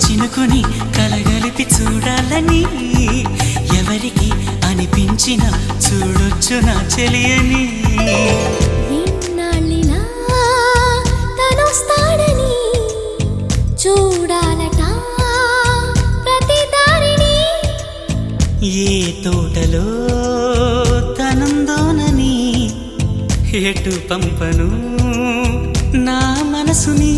చినుకుని కలగలిపి చూడాలని ఎవరికి అనిపించిన చూడొచ్చు నా చెలియని ఎన్నాళ్ళిలా తనొస్తాడని చూడాలట ప్రతి దారిని ఏ తోటలో తనందోనని ఎటు పంపను నా మనసుని